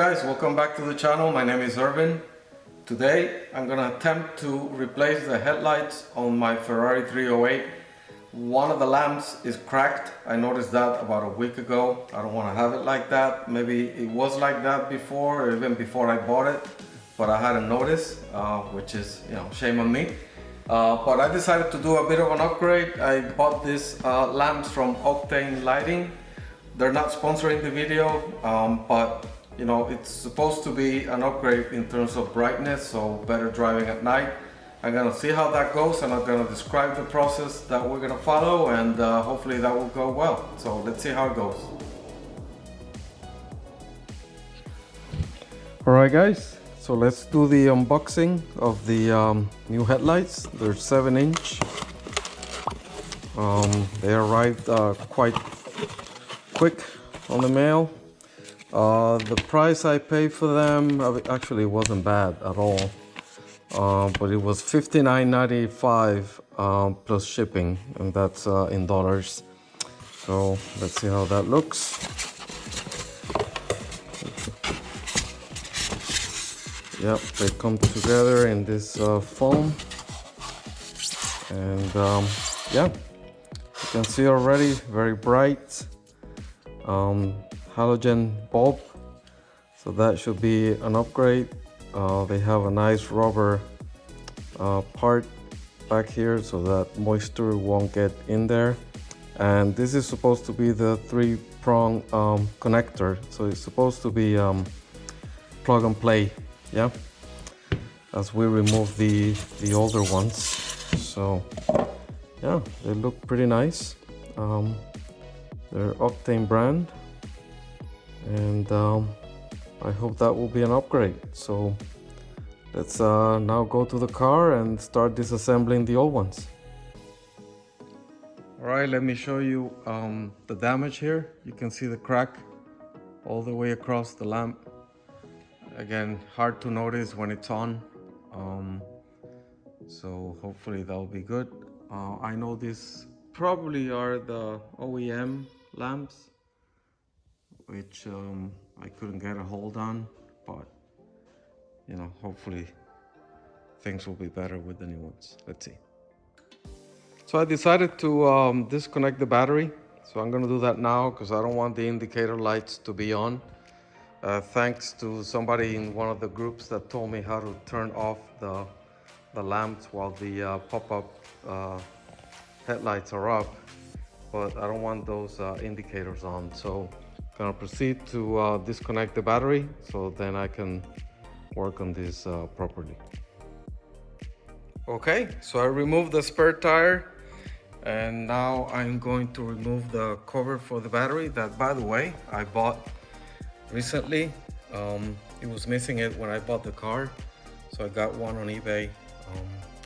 guys, welcome back to the channel. My name is Irvin. Today I'm gonna attempt to replace the headlights on my Ferrari 308. One of the lamps is cracked. I noticed that about a week ago. I don't want to have it like that. Maybe it was like that before, or even before I bought it, but I hadn't noticed, which is, shame on me. But I decided to do a bit of an upgrade. I bought these lamps from Octane Lighting. They're not sponsoring the video, but it's supposed to be an upgrade in terms of brightness, so better driving at night. I'm gonna see how that goes, and I'm gonna describe the process that we're gonna follow, and hopefully that will go well. So let's see how it goes. Alright guys, so let's do the unboxing of the new headlights. They're 7-inch. They arrived quite quick on the mail. The price I paid for them actually wasn't bad at all, but it was $59.95 plus shipping, and that's in dollars. So let's see how that looks. Yep, they come together in this foam, and yeah, you can see already very bright. Halogen bulb, so that should be an upgrade. They have a nice rubber part back here so that moisture won't get in there, and this is supposed to be the 3-prong connector, so it's supposed to be plug and play, yeah, as we remove the older ones. So yeah, they look pretty nice. They're Octane brand, and I hope that will be an upgrade. So let's now go to the car and start disassembling the old ones. All right, let me show you the damage here. You can see the crack all the way across the lamp. Again, hard to notice when it's on, so hopefully that will be good. I know these probably are the OEM lamps, which I couldn't get a hold on, but hopefully things will be better with the new ones. Let's see. So I decided to disconnect the battery, so I'm going to do that now because I don't want the indicator lights to be on. Thanks to somebody in one of the groups that told me how to turn off the lamps while the pop-up headlights are up, but I don't want those indicators on. So I'm gonna proceed to disconnect the battery so then I can work on this properly. Okay, so I removed the spare tire, and now I'm going to remove the cover for the battery that, by the way, I bought recently. It was missing it when I bought the car, so I got one on eBay,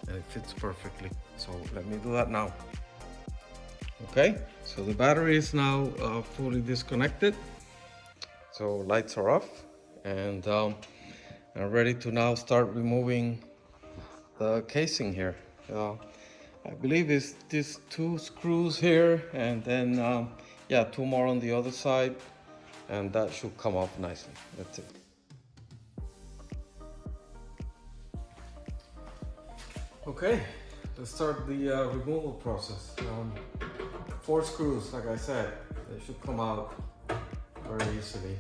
and it fits perfectly. So let me do that now. Okay, so the battery is now fully disconnected. So lights are off, and I'm ready to now start removing the casing here. I believe it's these 2 screws here, and then yeah, 2 more on the other side, and that should come off nicely. That's it. Okay, let's start the removal process. 4 screws, like I said, they should come out very easily.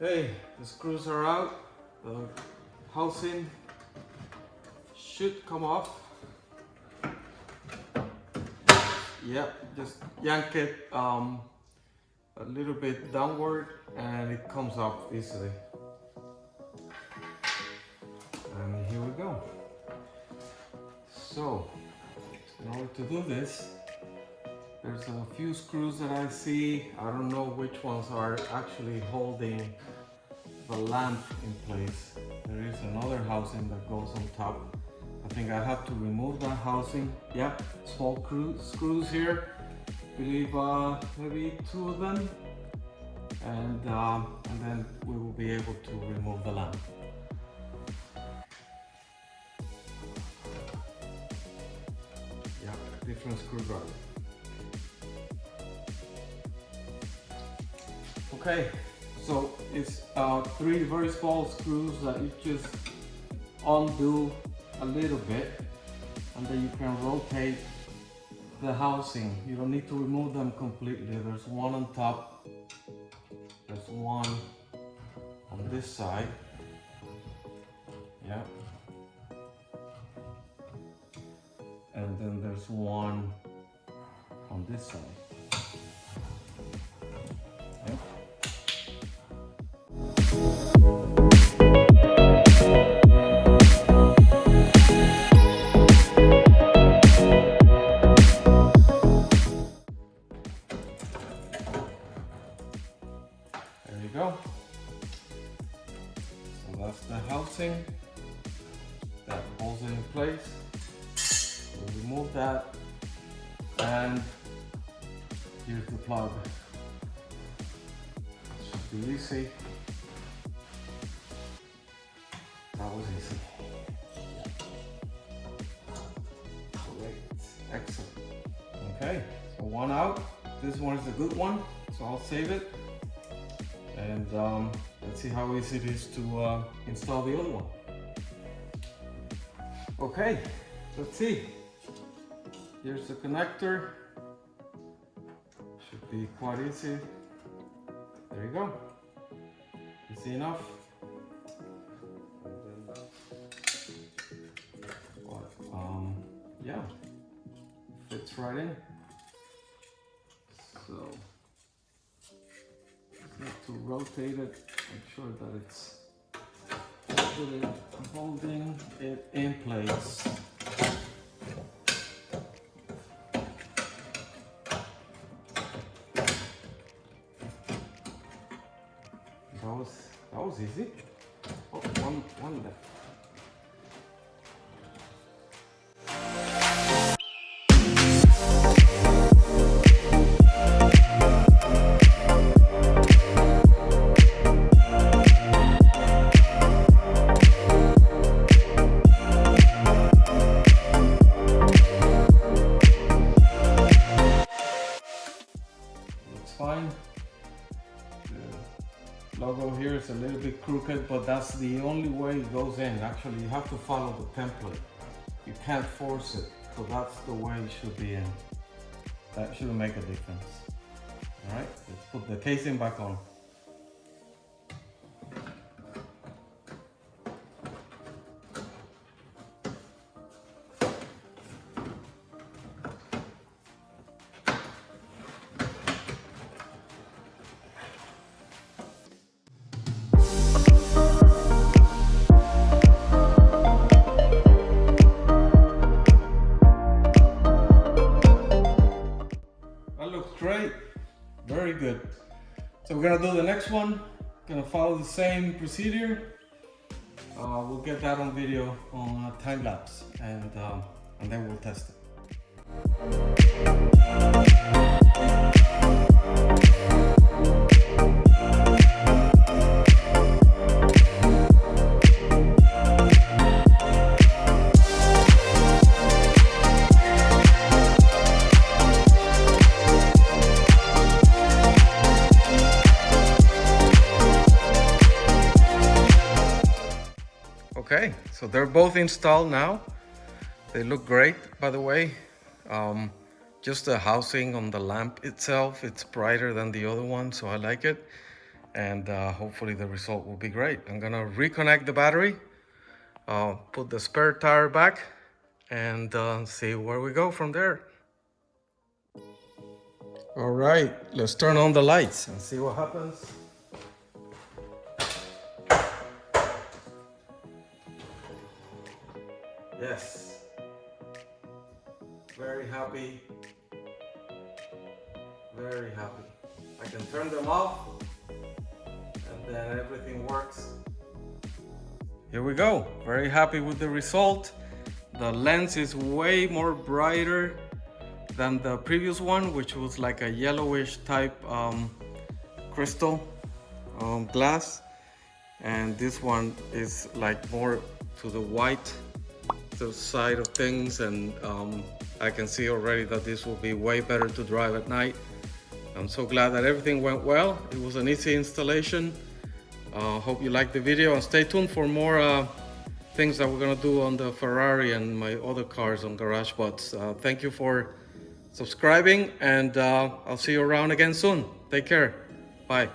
Okay, the screws are out. The housing should come off. Yep, just yank it a little bit downward and it comes off easily. And here we go. So, in order to do this, there's a few screws that I see. I don't know which ones are actually holding the lamp in place. There is another housing that goes on top. I think I have to remove that housing. Yeah, small screws here. I believe maybe 2 of them. And then we will be able to remove the lamp. Yeah, different screwdriver. Okay, so it's 3 very small screws that you just undo a little bit, and then you can rotate the housing. You don't need to remove them completely. There's one on top, there's one on this side. Yeah. And then there's one on this side. Yeah. There you go. So that's the housing that holds it in place. We'll remove that, and here's the plug. Should be easy. That was easy. Great, excellent. Okay, so one out. This one is a good one, so I'll save it. And let's see how easy it is to install the other one. Okay, let's see. Here's the connector. Should be quite easy. There you go. Easy enough. Yeah, fits right in. So just need to rotate it, make sure that it's holding it in place. That was easy. Oh, one left. Fine. The logo here is a little bit crooked, but that's the only way it goes in. Actually, you have to follow the template. You can't force it, so that's the way it should be in. That shouldn't make a difference. All right, let's put the casing back on. Great, very good. So we're gonna do the next one. Gonna follow the same procedure. We'll get that on video on time lapse, and then we'll test it. Okay, so they're both installed now. They look great, by the way. Just the housing on the lamp itself, it's brighter than the other one, so I like it. And hopefully the result will be great. I'm gonna reconnect the battery, put the spare tire back, and see where we go from there. All right, let's turn on the lights and see what happens. Yes, Very happy, very happy. I can turn them off and then everything works. Here we go, very happy with the result. The lens is way more brighter than the previous one, which was like a yellowish type crystal glass, and this one is like more to the white side of things, and I can see already that this will be way better to drive at night. I'm so glad that everything went well. It was an easy installation. Hope you liked the video, and stay tuned for more things that we're gonna do on the Ferrari and my other cars on GarageBots. Thank you for subscribing, and I'll see you around again soon. Take care. Bye.